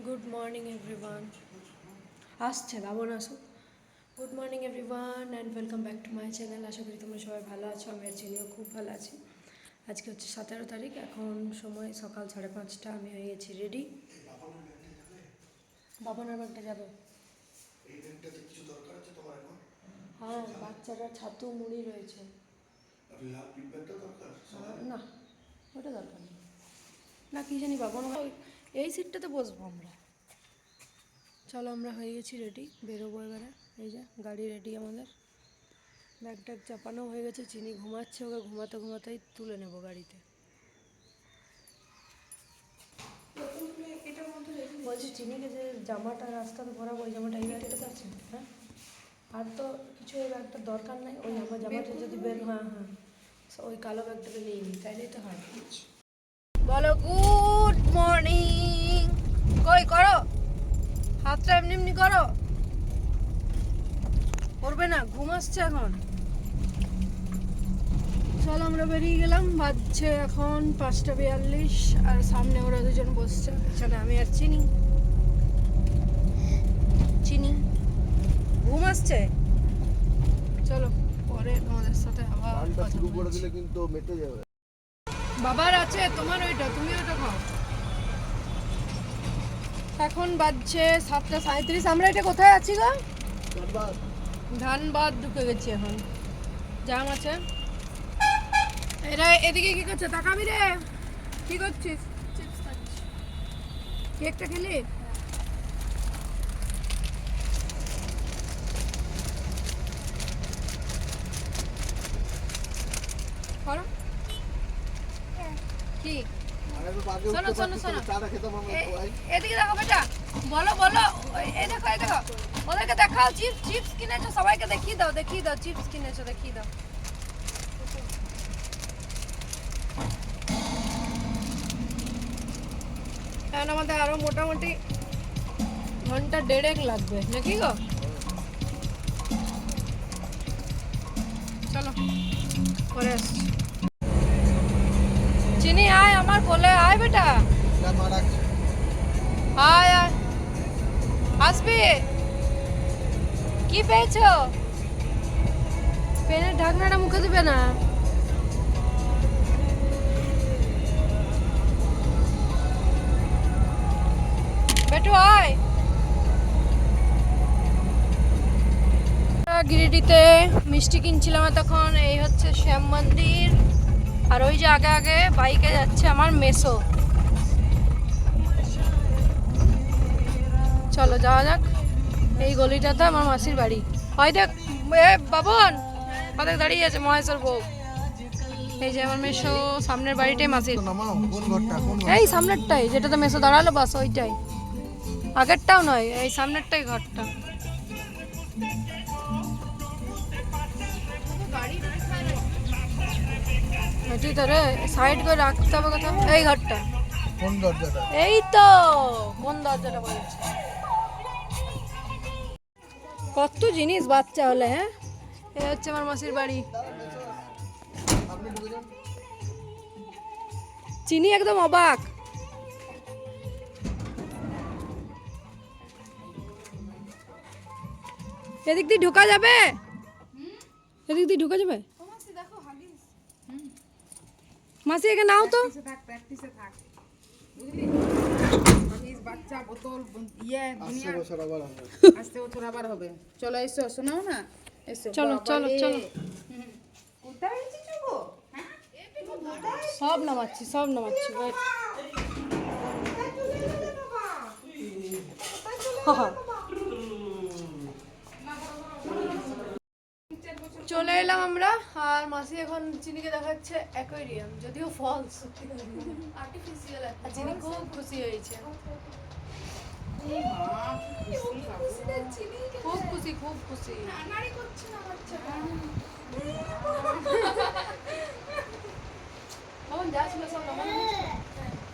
Good morning everyone. আসছে বাবন আসুক। Good morning everyone and welcome back to my channel. আশা করি তোমরা সবাই ভালো আছো, আমি আর চিনিও খুব ভালো আছি। আজকে হচ্ছে 17 তারিখ, এখন সময় সকাল 5:30। আমি হয়ে গেছি রেডি। বাবনের ব্যাগটা যাবে। হ্যাঁ, বাচ্চাটা ছাতু মুড়ি রয়েছে। না, ওটা দরকার নেই। না কি জানি বাবন এই সিটটাতে বসবো আমরা। চলো, আমরা হয়ে গেছি রেডি, বেরোবো এবারে। এই যে গাড়ি রেডি আমাদের, ব্যাগ ট্যাগ চাপানো হয়ে গেছে। চিনি ঘুমাচ্ছে, ওকে ঘুমাতে ঘুমাতেই তুলে নেবো গাড়িতে। বলছি চিনিকে যে জামাটা রাস্তাতে ভরাবো, ওই জামাটা এই ব্যাগটাতে আছে? হ্যাঁ, আর তো কিছু এই ব্যাগটার দরকার নাই। ওই আমার জামাটা যদি বের, হ্যাঁ হ্যাঁ, ওই কালো ব্যাগটাকে নিয়ে নিই, তাইলেই তো হয়। বলো গুড মর্নিং। কই করো হাতটা এমনি এমনি করো, করবে না, ঘুম আসছে এখন। চলো আমরা বেরিয়ে গেলাম। বাজছে এখন 5:42 আর সামনে ওরা দুজন বসছে, পিছনে আমি আর চিনি। চিনি ঘুম আসছে। চলো পরে তোমাদের সাথে আবার কথা বলছি। কিন্তু মেটে যাবে। বাবার আছে, তোমার ওইটা, তুমি ওইটা খাও। এখন বাজছে 7:37। আমরা এটা কোথায় আছি গো? ধানবাদ ঢুকে গেছি এখন। জাম আছে। এরা এদিকে কি করছে? তাকাবি রে, কি করছিস? চিপস খাচ্ছি। কেকটা খেলি? করো কি? শোনো শোনো শোনো, এদিকে দেখো বেটা, বলো বলো। এই দেখো এই দেখো, ওদেরকে দেখাও। চিপস চিপস কিনেছো, সবাইকে দেখিয়ে দাও, দেখিয়ে দাও চিপস কিনেছো, দেখিয়ে দাও। কারণ আমাদের আরো মোটামুটি ঘন্টা 1.5 লাগবে নাকি গো? চলো পরে আসছি। চিনি আয় আমার কোলে, আয় বেটা, আয় আয়, আসবি। কি পেয়েছো? পেনের ঢাকনাটা মুখে দিবে না। বেটু আয়। গিরিডিতে মিষ্টি কিনছিলাম তখন। এই হচ্ছে শ্যাম মন্দির, আর ওই যে আগে আগে বাইকে যাচ্ছে আমার মেসো। চলো যাওয়া যাক। এই গলিটাতে আমার মাসির বাড়ি। হয় দেখ বাবন কতক দাঁড়িয়ে আছে, মহেশ্বর বউ। এই যে আমার মেসো, সামনের বাড়িটাই মাসির। এই সামনেরটাই, যেটাতে মেসো দাঁড়ালো বাস ওইটাই। আগেরটাও নয়, এই সামনেরটাই ঘরটা। এটি তো রে, সাইড করে রাখতে হবে কোথাও। এই ঘরটা, কোন দরজাটা? এই তো কোন দরজাটা বলছে। কত জিনিস বাচ্চা হলে। হ্যাঁ, এই হচ্ছে আমার মাসির বাড়ি। চিনি একদম অবাক। এদিক দিয়ে ঢোকা যাবে? এদিক দিয়ে ঢোকা যাবে? মাসি একে নাও তো। বাচ্চা বোতল আসতে বছর আবার হবে। চলো এসো, শোনাও না, এসো। চলো চলো চলো, কোথায় এসেছ গো? সব নামাচ্ছি সব নামাচ্ছি। চলে এলাম আমরা, আর মাসি এখন চিনিকে দেখাচ্ছে অ্যাকোয়ারিয়াম, যদিও ফলস, আর্টিফিশিয়াল। চিনি খুব খুশি হয়েছে, খুব খুশি খুব খুশি। কখন যাচ্ছিল সব নামানো?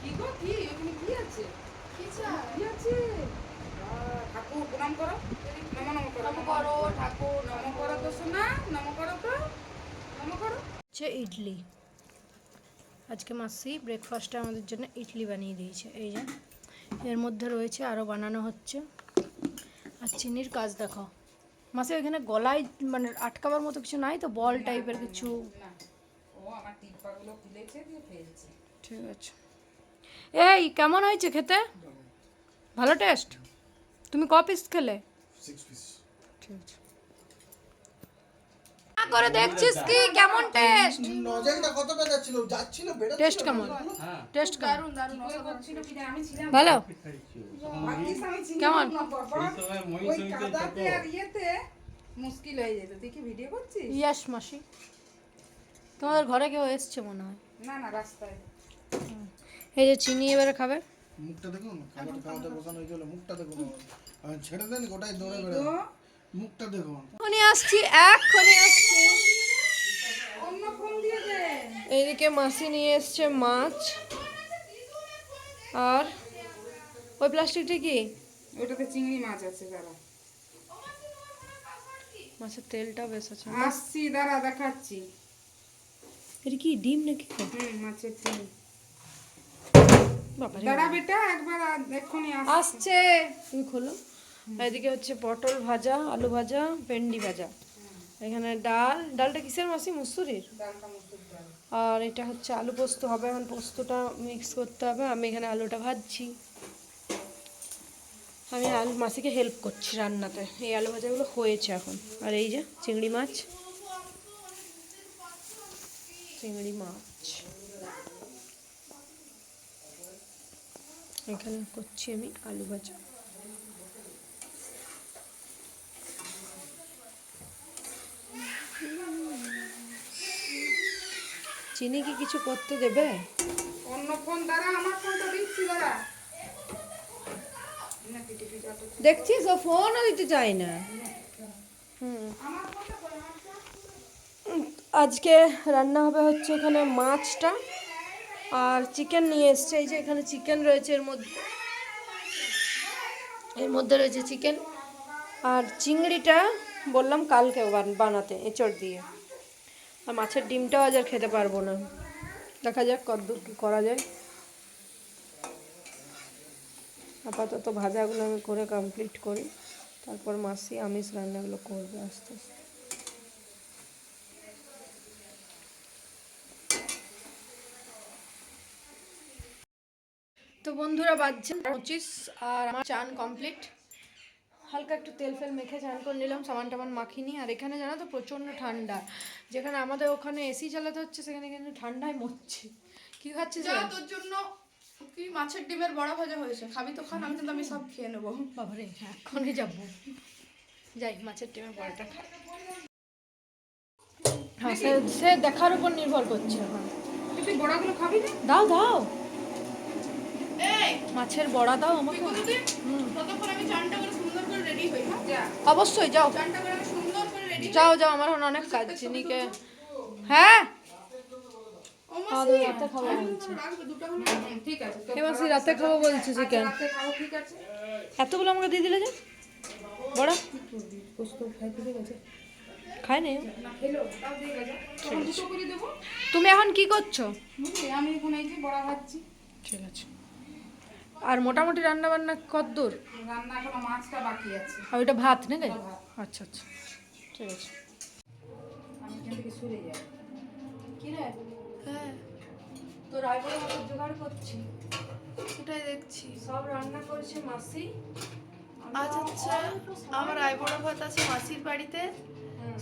কি গো, কি এখানে কি আছে? কি আছে? ঠাকুর প্রণাম করো, নম নম করো, নম করো ঠাকুর, নম করো তো শোনা, নম করো তো, নম করো। ইডলি আজকে মাসি ব্রেকফাস্টে আমাদের জন্য ইডলি বানিয়ে দিয়েছে। এই যে এর মধ্যে রয়েছে, আরও বানানো হচ্ছে। আর চিনির কাজ দেখো মাসি, ওইখানে গলায় মানে আটকাবার মতো কিছু নাই তো, বল টাইপের কিছু? না, ও আমার টিপ্পাগুলো খুলেছে দিয়ে ফেলছে। ঠিক আছে। এই কেমন হয়েছে খেতে? ভালো টেস্ট? তুমি ক পিস খেলে? 6 পিস। ঠিক আছে। না করে দেখছিস কি কেমন টেস্ট? নজলটা কত বেজাচ্ছিল, যাচ্ছিল বেরোচ্ছিল। টেস্ট কেমন? টেস্ট কেমন? দারুণ দারুণ করছিল কি যে আমি ছিলাম। ভালো? ভাগ্যিস আমি ছিলাম কেমন? না বাবা। ওই কাদাতে আর ইয়েতে মুশকিল হয়ে যেত। তুই কি ভিডিও করছিস? ইয়াস মাসি, তোমাদের ঘরে কেউ এসছে মনে হয়। না না, রাস্তায়। এই যে চিনি এবারে খাবে। মুখটা দেখুন, খাবার খাওয়াতে বসানো হয়েছিল, মুখটা দেখুন। আমি ছেড়ে দেন, গোটাই দৌড়ে তো বেড়ায়। মুখটা দেখুন। এখনই আসছি, এখনই আসছি। অন্য ফোন দিয়ে দে। এইদিকে মাসি নিয়ে এসছে মাছ, আর ওই প্লাস্টিকটা কি? ওটাতে চিংড়ি মাছ আছে, দাঁড়া মাছের তেলটা বেশ আছে। আসছি, দাঁড়া দেখাচ্ছি। এটা কি ডিম নাকি? মাছের চিংড়ি। বাবারে দাঁড়া বেটা, একবার এক্ষুনি আসছে, তুমি খোলো। এদিকে হচ্ছে পটল ভাজা, আলু ভাজা, ভেন্ডি ভাজা। এখানে ডাল, ডালটা কিসের মাসি? মুসুরির। ডালটা মসুর ডাল। আর এটা হচ্ছে আলু পোস্ত হবে, এখন পোস্তটা মিক্স করতে হবে। আমি এখানে আলুটা ভাজছি। আমি আলু মাসিকে হেল্প করছি রান্নাতে। এই আলু ভাজাগুলো হয়েছে এখন। আর এই যে চিংড়ি মাছ, চিংড়ি মাছ এখানে করছি আমি আলু ভাজা। চিনি কি কিছু করতে দেবে? অন্য ফোন, দাঁড়া আমার ফোনটা দিচ্ছি, দাঁড়া। দেখছিস ও ফোনও দিতে চায় না। আজকে রান্না হবে হচ্ছে এখানে মাছটা, আর চিকেন নিয়ে এসছে। এই যে এখানে চিকেন রয়েছে, এর মধ্যে রয়েছে চিকেন। আর চিংড়িটা বললাম কালকে বানাতে এঁচড় দিয়ে। আর মাছের ডিমটাও আজ আর খেতে পারবো না, দেখা যাক কতদূর কী করা যায়। আপাতত ভাজাগুলো আমি করে কমপ্লিট করি, তারপর মাসি আমিষ রান্নাগুলো করবে আস্তে আস্তে। তো বন্ধুরা বাজছে 25, আর আমার চান কমপ্লিট। হালকা একটু তেল ফেল মেখে চান করে নিলাম, সামান টামান মাখিনি। আর এখানে জানো তো প্রচণ্ড ঠান্ডা, যেখানে আমাদের ওখানে এসি চালাতে হচ্ছে সেখানে কিন্তু ঠান্ডায় মরছে। কি খাচ্ছিস? তোর জন্য কি মাছের ডিমের বড়া ভাজা হয়েছে, খাবি তো খান, আমি সব খেয়ে নেবো। বাবারে এখনই যাবো, যাই মাছের ডিমের বড়াটা খাই। হ্যাঁ, সে দেখার উপর নির্ভর করছে এখন। তুই বড়াগুলো খাবি না? দাও দাও, এই মাছের বড়া দাও আমাকে। ততক্ষণ আমি চানটা করে সুন্দর করে রেডি হই। হ্যাঁ যা। অবশ্যই যাও, চানটা করে আমি সুন্দর করে রেডি। যাও যাও, আমার এখন অনেক কাজ। চিনিকে হ্যাঁ ও খাওয়া মাসি, রাতে খাবো বলছে। রাখবে দুটো হলো। ঠিক আছে। এ মাসি রাতে খাবো বলছে চিকেন। রাতে খাও, ঠিক আছে। এতগুলো আমাকে দিয়ে দিলে যে বড়া পোস্ত খাই ঠিক আছে। খায় না। না খেলো, তাও ঠিক আছে। তখন দুটো করে দেবো। তুমি এখন কি করছো? বুঝলি, আমি এখন এই যে বড়া ভাজছি। ঠিক আছে। আর মোটামুটি রান্না বান্না কতদূর? রান্না এখনো মাছটা বাকি আছে। আর ওইটা ভাত নাকি? ওটা ভাত। আচ্ছা আচ্ছা, ঠিক আছে। আমি এখান থেকে সরে যাই। কি রে? হ্যাঁ, তোর আইবড়া মতো জোগাড় করছি, সেটাই দেখছি। সব রান্না করেছে মাসি। আজ হচ্ছে আমার আইবুড়ো ভাত আছে মাসির বাড়িতে,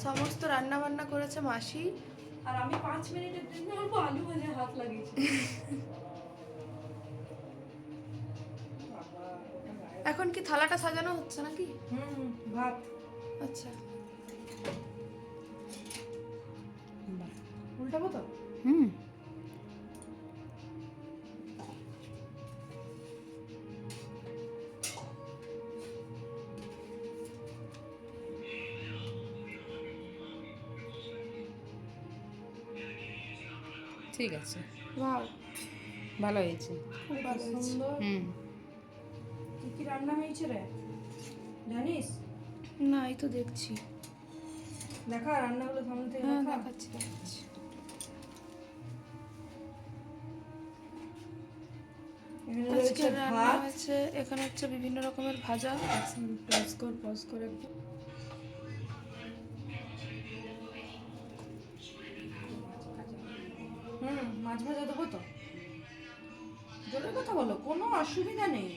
সমস্ত রান্না বান্না করেছে মাসি। আর আমি 5 মিনিটের জন্য অল্প আলু ভাজা হাত লাগিয়েছি। এখন কি থালাটা সাজানো হচ্ছে নাকি? ভাত। আচ্ছা, উল্টাবো তো? ঠিক আছে, ওয়াও, ভালো হয়েছে। খুব ভালো হয়েছে। সুন্দর। কি কি রান্না হয়েছে রে জানিস? না, এই তো দেখছি। দেখা রান্নাগুলো সামনে থেকে হ্যাঁ, দেখা। দেখাচ্ছি দেখাচ্ছি। এখানে আজকে রয়েছে রান্না ভাত। হয়েছে, এখানে হচ্ছে বিভিন্ন রকমের ভাজা। পজ করে একটু। মাছ ভাজা দেবো তো। জোরে কথা বলো, কোনো অসুবিধা নেই।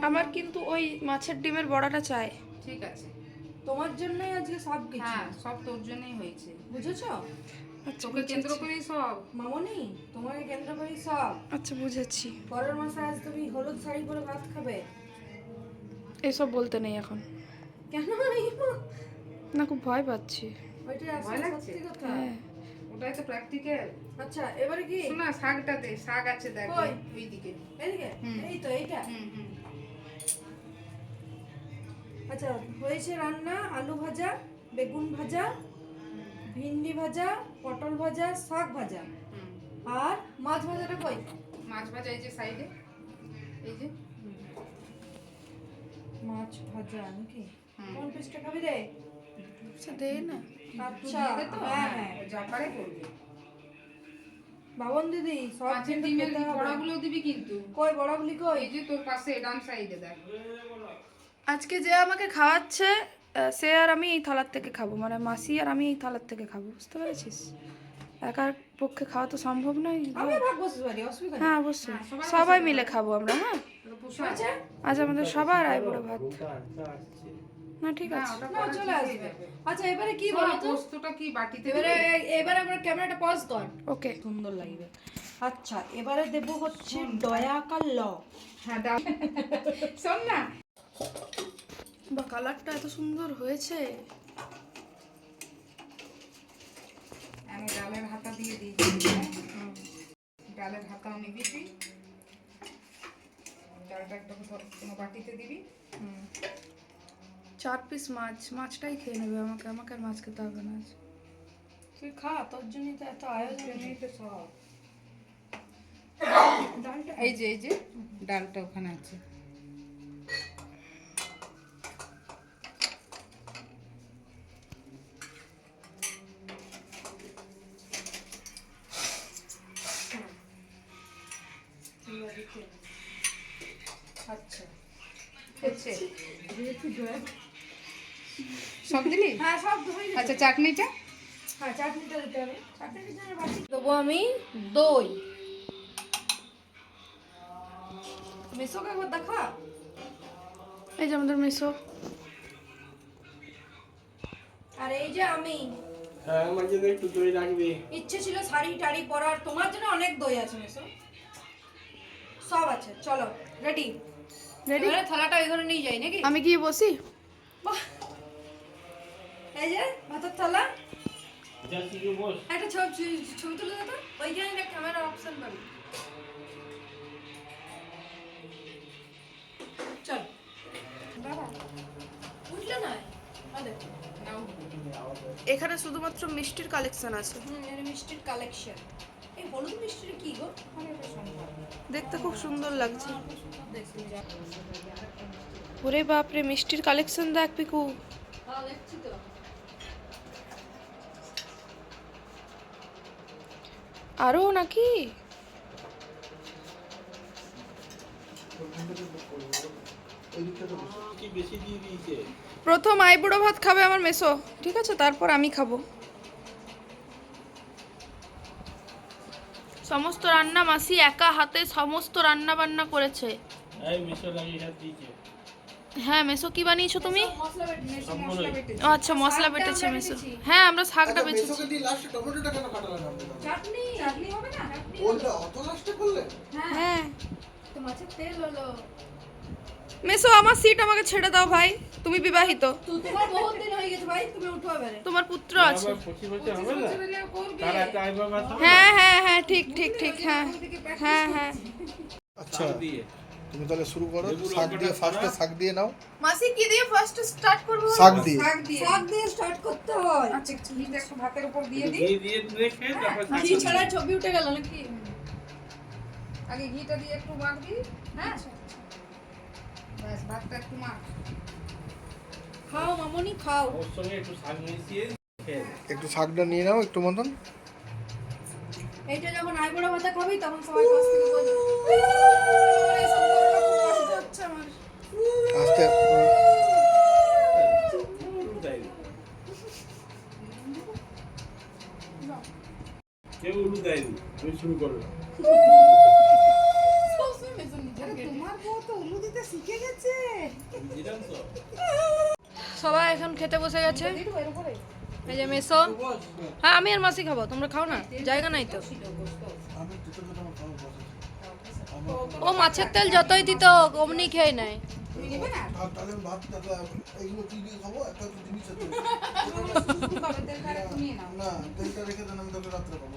আমার কিন্তু ওই মাছের ডিমের বড়াটা চাই। ঠিক আছে। তোমার জন্যই আজকে সব কিছু, হ্যাঁ, সব তোর জন্যই হয়েছে। বুঝেছো? আচ্ছা তোকে কেন্দ্র বুঝেছি। করেই সব। মামনি, তোমাকে কেন্দ্র করেই সব। আচ্ছা বুঝেছি। পরের মাসে আজ তুমি হলুদ শাড়ি পরে ভাত খাবে। এসব বলতে নেই এখন। কেন? না, খুব ভয় পাচ্ছি। ওইটাই ভয় আসলে লাগছে? সত্যি কথা। হ্যাঁ। ওটাই তো প্র্যাকটিক্যাল। আচ্ছা, এবারে কি? শোনা, শাকটা দে, শাক আছে দেখ কই? ওইদিকে। এদিকে? হুম। এই তো এইটা। হুম। আচ্ছা, হয়েছে রান্না আলু ভাজা, বেগুন ভাজা, ভিন্ডি ভাজা, পটল ভাজা, শাক ভাজা। হুম। আর মাছ ভাজাটা কই? মাছ ভাজা এই যে সাইডে, এই যে। মাছ ভাজা নাকি? হুম। কোন পিসটা খাবি রে? আচ্ছা দে না। আচ্ছা, দিয়ে দে তো। হ্যাঁ হ্যাঁ। ও যা পারে করবে। বাবন দিদি, সব মাছের কিন্তু ডিমের খেতে হবে। বড়াগুলো দিবি কিন্তু। কই বড়াগুলি কই? এই যে তোর পাশে ডান সাইডে দেখ। আজকে যে আমাকে খাওয়াচ্ছে সে আর আমি এই থালার থেকে খাবো, মানে মাসি আর আমি এই থালার থেকে খাবো, বুঝতে পেরেছিস? একার পক্ষে খাওয়া তো সম্ভব নয়। আমি ভাগ বসতে পারি, অসুবিধা নেই। হ্যাঁ অবশ্যই, সবাই মিলে খাবো আমরা। হ্যাঁ, আচ্ছা, আজ আমাদের সবার আইবুড়ো ভাত। না ঠিক না, আছে। ওটা না পরে চলে ঠিক আসবে। হয়ে যাবে। আচ্ছা, এবারে কি শোনো, বলো তো? পোস্তটা কি বাটিতে এবারে দিবি? এবারে আমরা ক্যামেরাটা পজ কর, ওকে। সুন্দর লাগবে। আচ্ছা, এবারে দেব হচ্ছে দয়াকার ল। হ্যাঁ, দাও। শোন না, বা কালারটা এত সুন্দর হয়েছে। আমি ডালের হাতা দিয়ে দিই। ডালের হাতাও নিবি তুই। ডালটা একটা কোনো বাটিতে দিবি। 4 পিস মাছ, মাছটাই খেয়ে নেবে, আমাকে আর মাছ খেতে হবে না আজ। তুই খা, তোর জন্যই তো এত আয়োজন। এই তো সব। ডালটা এই যে ডালটা ওখানে আছে। আচ্ছা, হচ্ছে যেহেতু দয়া, সব দিলি? হ্যাঁ সব হয়ে গেছে। আচ্ছা, চাটনিটা? হ্যাঁ, চাটনিটা দিতে হবে। চাটনিটার জন্য বাটি দেবো আমি দই। মেসোকে একবার দেখা। এই যে আমাদের মেসো। আর এই যে আমি, হ্যাঁ, আমার জন্য একটু দই রাখবি। ইচ্ছে ছিল শাড়ি টাড়ি পরার, তোমার জন্য অনেক দই আছে মেসো, সব আছে। চলো রেডি? রেডি? এবারে থালাটা ওই ঘরে নিয়ে যাই নাকি? আমি গিয়ে বসি। বাহ, এই যে ভাতের থালা। যা তুই বস। একটা ছবি তুলে দে তো, ওইখানে একটা ক্যামেরা অপশন পাবি। চল বাবা, উঠলে না? দেখো, নাও। এখানে শুধুমাত্র মিষ্টির কালেকশন আছে। এর মিষ্টির কালেকশন। এই হলুদ মিষ্টির কি গো? দেখতে খুব সুন্দর লাগছে। দেখছি ওরে বাপরে, মিষ্টির কালেকশন দেখ পিকু। দেখছি তো। আরো নাকি? কি বেশি দিয়ে দিয়েছে? প্রথম আইবুড়ো ভাত খাবে আমার মেসো, ঠিক আছে? তারপর আমি খাবো। সমস্ত রান্না মাসি একা হাতে সমস্ত রান্না বান্না করেছে। এই মিশো লাগিয়ে হাত দিয়েছে। হ্যাঁ মেসো, কি বানিয়েছো তুমি? মশলা বেটে মশলা বেটে। ও আচ্ছা, মশলা শাকটা বেটেছে আমরা মেসো। বেটেছি। হ্যাঁ, আমরা শাকটা আচ্ছা, বেটেছি। মেসোকে দিয়ে লাস্টে টমেটোটা কেন কাটালেন আপনি? চাটনি। চাটনি হবে না? চাটনি বললে অত লাস্টে করলেন? হ্যাঁ, হ্যাঁ তো মাছের তেল হলো। মেসো, আমার সিট আমাকে ছেড়ে দাও ভাই, তুমি বিবাহিত, তোমার বহুত দিন হয়ে গেছে ভাই, তুমি উঠো এবারে। তোমার পুত্র আছে। আবার 25 বছর হবে না? দিলেও করবে। তার একটা আইবা মাছ হবে? হ্যাঁ হ্যাঁ হ্যাঁ, ঠিক ঠিক ঠিক, হ্যাঁ হ্যাঁ হ্যাঁ। আচ্ছা, শাক দিয়ে। তুমি তাহলে শুরু করো। লেবু শাক দিয়ে, লঙ্কাটা ফার্স্টে ছাড়া। শাক দিয়ে নাও। মাসি কি দিয়ে ফার্স্ট স্টার্ট করবো? শাক দিয়ে। শাক দিয়ে। শাক দিয়ে স্টার্ট করতে হয়। আচ্ছা, ঘিটা একটু ভাতের উপর দিয়ে দিই। ঘি দিয়ে রেখে তারপর শাক ঘি দিয়ে। ছাড়া ছবি উঠে গেল নাকি? আগে ঘিটা দিয়ে একটু মাখবি। হ্যাঁ, ব্যাস, ভাতটা একটু মাখ। খাও মামনি খাও। ওর সঙ্গে একটু শাক মিশিয়ে খেয়ে দে। একটু শাকটা নিয়ে নাও একটু মতন। এইটা যখন আইবুড়ো ভাতা খাবি তখন সবাই পাশ থেকে বলবে এইসব করো না, খুব কষ্ট হচ্ছে আমার। আস্তে কেউ উলু দেয়নি, তুমি শুরু করো। সবসময় মেসো নিজের গেটে। তোমার বউ তো উলু দিতে শিখে গেছে। দিলাম তো। সবাই এখন খেতে বসে গেছে। দিদু এর উপরে এই যে মেসো, হ্যাঁ আমি আর মাসি খাবো, তোমরা খাও না, জায়গা নাই তো। আমি দুটো দুটো আমার খাওয়া বসেছি। ও মাছের তেল যতই দিত অমনি খেয়ে নেয়। তুমি নেবে না? তাহলে ভাত এইগুলো কি দিয়ে খাবো? একটা তো জিনিস আছে। তুমি কবে তেল খাবে তুমি নাও। না তেলটা রেখে দেন, আমি তাহলে রাত্রে খাবো।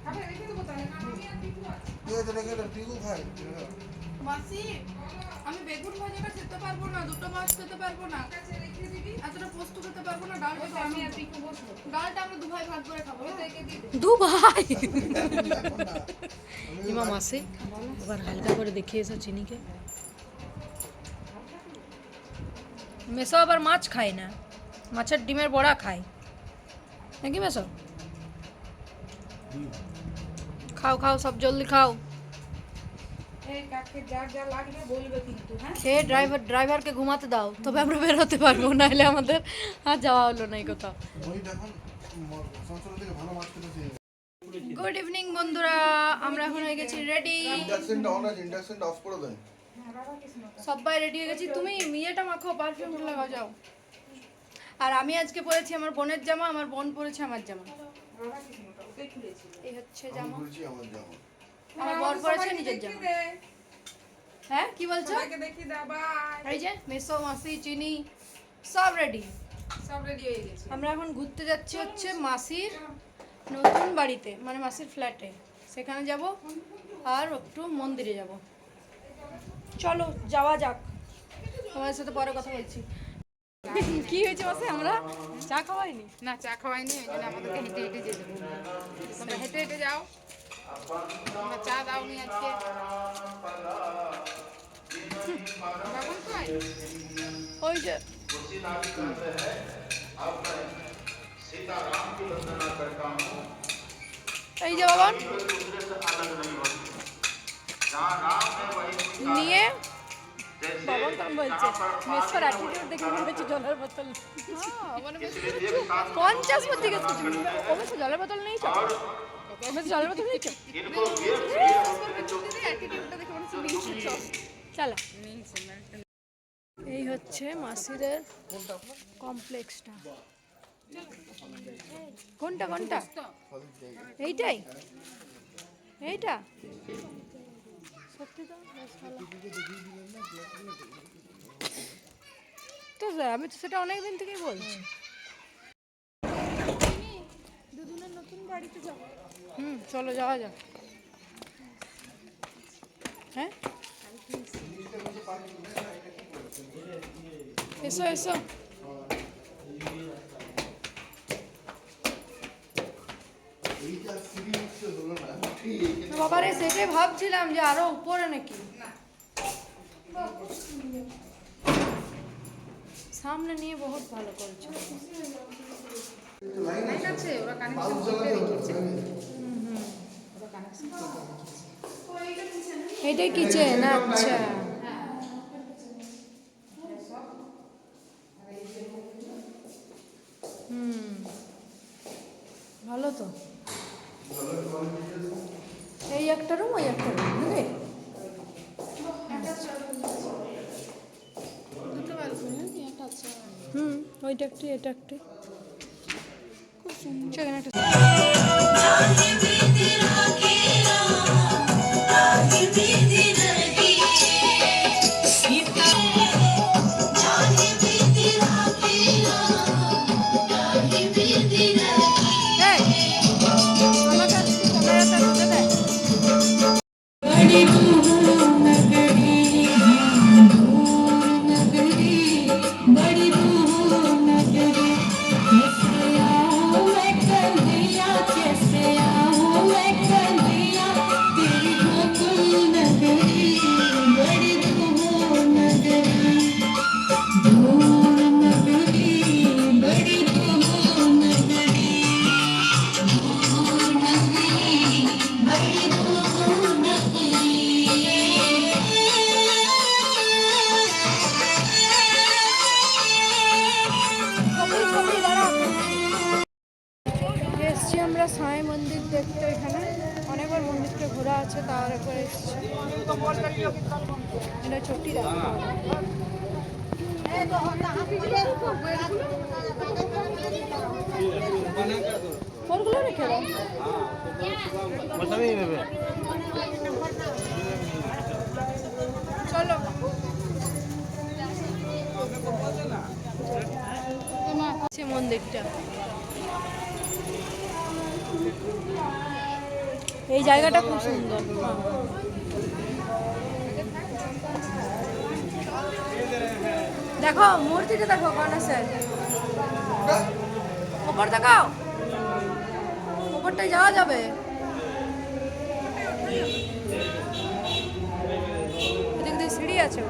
খাবে রেখে দেবো তাহলে, কারণ আমি আর কিছু আছে। ঠিক আছে রেখে দেন, টিকু খাই। মাসি আমি বেগুন ভাজাটা খেতে পারবো না, দুটো মাছ খেতে পারবো না, রেখে দিবি। এতটা পোস্ত খেতে পারবো না, ডাল খেতে আমি আমি আর পিকু বসবো। ডালটা আমরা দু ভাই ভাগ করে খাবো। রেখে দিবি। দু ভাই এখন না। ইমা মাসি এবার হালকা করে দেখিয়ে এসো চিনিকে। মেসো আবার মাছ খায় না, মাছের ডিমের বড়া খায় নাকি মেসো? খাও খাও সব জলদি খাও। এই কাকে যার যা লাগবে বলবে কিন্তু, হ্যাঁ? সে ড্রাইভারকে ঘুমাতে দাও, তবে আমরা বেরোতে পারবো, নাহলে আমাদের আর যাওয়া হলো না এই কোথাও। ওই দেখুন সংসার থেকে ভালো মাছ খেতে চেয়ে গুড ইভিনিং বন্ধুরা, আমরা এখন হয়ে গেছি রেডি, ইন্ডাকশনটা অন আছে, ইন্ডাকশনটা অফ করে দেন। সবাই রেডি হয়ে গেছি। তুমি ইয়েটা মাখো, পারফিউমটা লাগাও যাও। আর আমি আজকে পরেছি আমার বোনের জামা, আমার বোন পরেছে আমার জামা। এই হচ্ছে আমি জামা, বলছি আমার জামা। আমার বর পরেছে নিজের জামা। হ্যাঁ কি বলছো? সবাইকে দেখিয়ে দাও, বাই। এই যে মেসো মাসি চিনি সব রেডি। সব রেডি হয়ে গেছে। আমরা এখন ঘুরতে যাচ্ছি হচ্ছে মাসির নতুন বাড়িতে, মানে মাসির ফ্ল্যাটে, সেখানে যাব আর একটু মন্দিরে যাব। চলো যাওয়া যাক, তোমাদের সাথে পরে কথা বলছি। কি হয়েছে মাসি, আমরা চা খাওয়াইনি? না চা খাওয়াইনি, ওই জন্য আমাদেরকে হেঁটে হেঁটে যেতে বললো। তোমরা হেঁটে হেঁটে যাও, তোমরা চা দাওনি আজকে। বাবন কই? ওই যে এই যে বাবা নিয়ে বাবা তখন বলছে মেসর অ্যাটিটিউড দেখে মনে হচ্ছে জলের বোতল। মানে 50 মত জিজ্ঞেস করছি, ও মেসো জলের বোতল নেই চল, ও মেসো জলের বোতল নেই চল, অ্যাটিটিউডটা দেখে মনে হচ্ছে নিচে চল। চলো। এই হচ্ছে মাসিদের কমপ্লেক্সটা। কোনটা কোনটা? এইটাই, এইটা সত্যি তো বেশ ভালো। তো স্যার আমি তো সেটা অনেক দিন থেকেই বলছি। দুদিনের নতুন বাড়িতে যাব। চলো যাওয়া যাক। হ্যাঁ এসো এসো। বাবারে সেটাই ভাবছিলাম যে আরো উপরে নাকি। সামনে নিয়ে বহুত ভালো করেছে। ঠিক আছে, ওরা কানেকশন করতে রেখেছে। এটাই কিচেন, আচ্ছা। ভালো তো। এই একটা রুম, ওই একটা রুম, নাকি? ওইটা একটি, এটা একটি, খুব সুন্দর। সেখানে একটা ঘোরা আছে তার উপরে এসেছি। এটা ছোটি রাস্তা। ফলগুলো রেখে দাও। চলো মন্দিরটা, এই জায়গাটা খুব সুন্দর। দেখো মূর্তিটা দেখো গণেশের, ওপর দেখাও, ওপরটায় যাওয়া যাবে। এদিক দিয়ে সিঁড়ি আছে।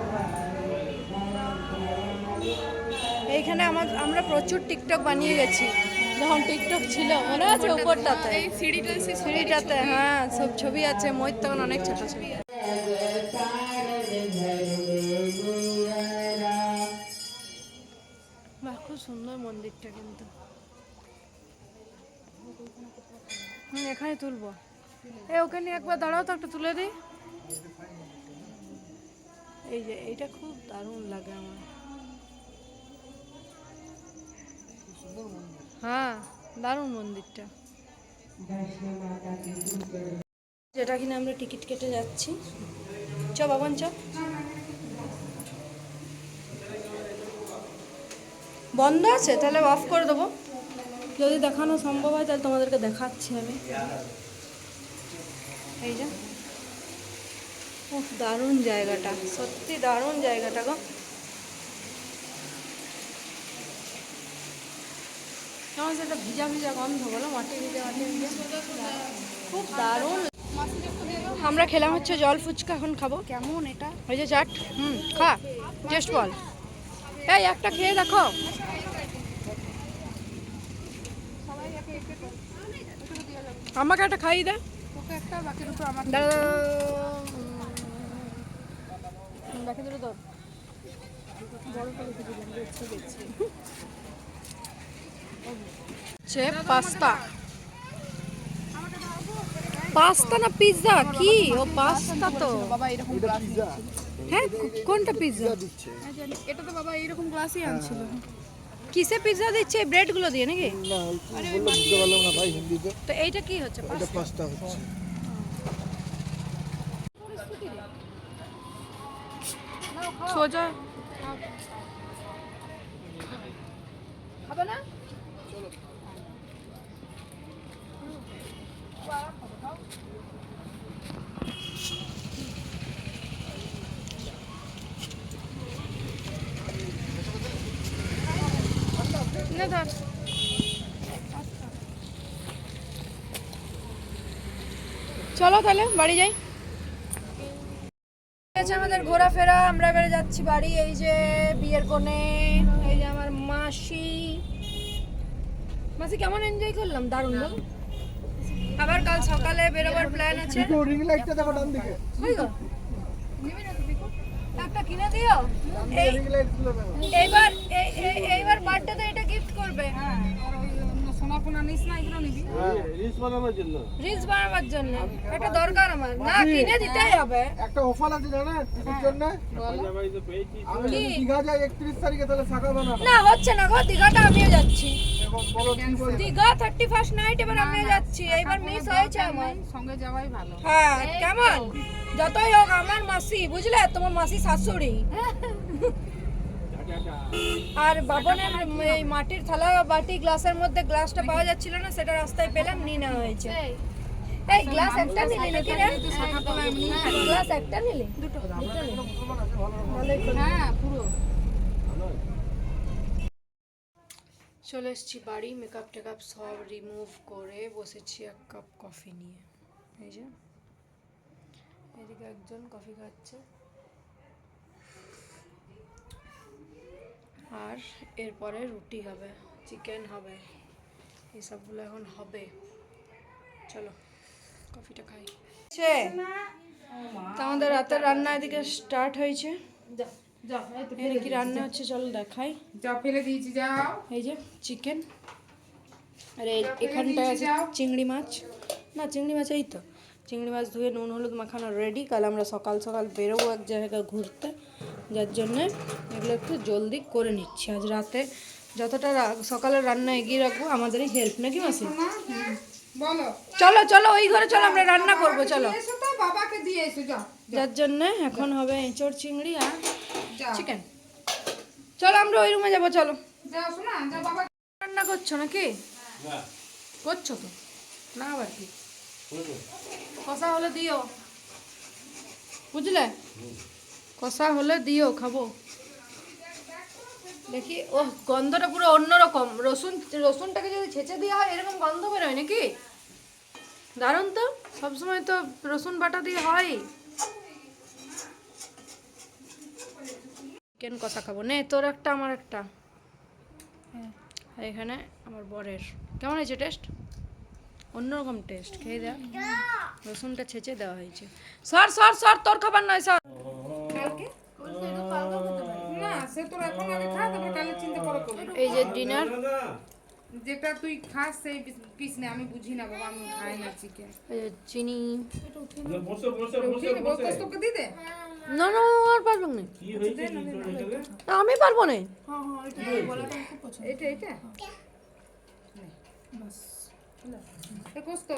এইখানে আমরা প্রচুর টিকটক বানিয়ে গেছি যখন টিকটক ছিল, মনে আছে? উপরটাতে সিঁড়িটাতে হ্যাঁ সব ছবি আছে। ময়ূর তখন অনেক ছোট ছিল। বাহ, খুব সুন্দর মন্দিরটা কিন্তু। এখানে তুলবো। ওখানে একবার দাঁড়াও তো, একটা তুলে দিই। এই যে এইটা খুব দারুণ লাগে আমার। হ্যাঁ দারুণ মন্দিরটা, যেটা কিনা আমরা টিকিট কেটে যাচ্ছি। চ বাবান চ। বন্ধ আছে, তাহলে অফ করে দেবো। যদি দেখানো সম্ভব হয় তাহলে তোমাদেরকে দেখাচ্ছি আমি। এই যে দারুণ জায়গাটা, সত্যি দারুণ জায়গাটা গো। কেমন সেটা ভিজা ভিজা গন্ধ বলো, মাটি ভিজা খুব দারুণ। আমরা খেলাম হচ্ছে জল ফুচকা, এখন খাবো। কেমন এটা? ওই যে চাট। খা, টেস্ট বল। এই একটা খেয়ে দেখো। আমাকে একটা খাইয়ে দে। বাকি দুটো তোর। পাস্তা, পাস্তা না পিৎজা? কি ও পাস্তা তো বাবা এরকম গ্লাস। হ্যাঁ কোনটা পিৎজা? এটা তো বাবা এরকম গ্লাসই আনছিল। কিসে পিৎজা দিচ্ছে? এই ব্রেড গুলো দিয়ে নাকি? না বললো বুঝতে পারলাম না ভাই হিন্দিতে। তো এইটা কি হচ্ছে? এটা পাস্তা হচ্ছে। সোজা খাবে না? না ধর। চলো তাহলে বাড়ি যাই। আমাদের ঘোরাফেরা, আমরা এবারে যাচ্ছি বাড়ি। এই যে বিয়ের কোণে, এই যে আমার মাসি। মাসি কেমন এনজয় করলাম? দারুণ বল। আবার কাল সকালে বেরোবার প্ল্যান আছে। রিং লাইটটা দেখো ডান দিকে। ওই গো একটা কিনে দিও। রিং লাইট গুলো দেখো। এইবার বার্থডেতে এটা গিফট করবে। রিলস বানানোর জন্য। রিলস বানাবার জন্য এটা দরকার আমার। না কিনে দিতেই হবে। একটা অফার আছে জানেন এর জন্য? জামাই তো পেয়েছি। আমি যদি দীঘা যাই 31 তারিখে তাহলে শাখা বানাবো। না হচ্ছে না গো, দীঘাটা আমিও যাচ্ছি। এখন বলো কি বলছো? দীঘা 31st নাইট এবার আমিও যাচ্ছি। এইবার মিস হয়েছে আমার। সঙ্গে যাওয়াই ভালো। হ্যাঁ কেমন যতই হোক আমার মাসি, বুঝলে? তোমার মাসি শাশুড়ি। আর বাবনের এই মাটির থালা বাটি গ্লাসের মধ্যে গ্লাসটা পাওয়া যাচ্ছিল না, সেটা রাস্তায় পেলাম, নিয়ে নেওয়া হয়েছে। এই গ্লাস একটা নিলি নাকি রে? গ্লাস একটা নিলি? দুটো হ্যাঁ পুরো। চলে এসেছি বাড়ি। মেকআপ টেকআপ সব রিমুভ করে বসেছি এক কাপ কফি নিয়ে। এই যে এদিকে একজন কফি খাচ্ছে, আর এরপরে রুটি হবে, চিকেন হবে, এসবগুলো এখন হবে। চলো কফিটা খাই। তো আমাদের রাতের রান্না এদিকে স্টার্ট হয়েছে। এখানে কি রান্না হচ্ছে চলো দেখাই। যা ফেলে দিয়েছি যাও। এই যে চিকেন, আর এখানটায় আছে চিংড়ি মাছ। না চিংড়ি মাছ এই তো। চিংড়ি মাছ ধুয়ে নুন হলুদ মাখানো রেডি। কাল আমরা সকাল সকাল বেরোবো এক জায়গায় ঘুরতে, যার জন্যে এগুলো একটু জলদি করে নিচ্ছি। আজ রাতে যতটা সকালে রান্না এগিয়ে রাখবো আমাদেরই হেল্প, নাকি মাসি? বলো চলো চলো ওই ঘরে চলো, আমরা রান্না করবো চলো। এসো তো, বাবাকে দিয়ে এসো, যাও যার জন্যে এখন হবে এঁচড় চিংড়ি আর যাও চিকেন। চলো আমরা ওই রুমে যাবো, চলো। যাও শোনা, যাও বাবা। রান্না করছো নাকি? না করছো তো না, আবার কি করবো। কষা হলে দিও, বুঝলে? কষা হলে দিও, খাবো। দেখি ও গন্ধটা পুরো অন্যরকম। রসুনটাকে যদি ছেঁচে দেওয়া হয় এরকম গন্ধ বেরোয় নাকি? দারুণ তো, সবসময় তো রসুন বাটা দিয়ে হয়। চিকেন কষা খাবো, নে তোর একটা আমার একটা। আর এখানে আমার বরের। কেমন হয়েছে টেস্ট? অন্যরকম টেস্ট, খেয়ে দেখ। রসুনটা ছেঁচে দেওয়া হয়েছে। সর সর সর, তোর খাবার নয়, সর। কালকে না, সে তোর এখন আগে খা, তারপর কালে চিন্তা পরে করবি। এই যে ডিনার, যেটা তুই খাস সেই পিস নে, আমি বুঝি না বাবা, আমি খাই না চিকেন। চিনি। বসে বসে বসে ঠিক বস, বসে তোকে দিয়ে দে। না না আর পারবো না, কি হয়েছে কি তোর এটাকে? আমি পারবো না। এটা এটা বাস, এ গোস্ত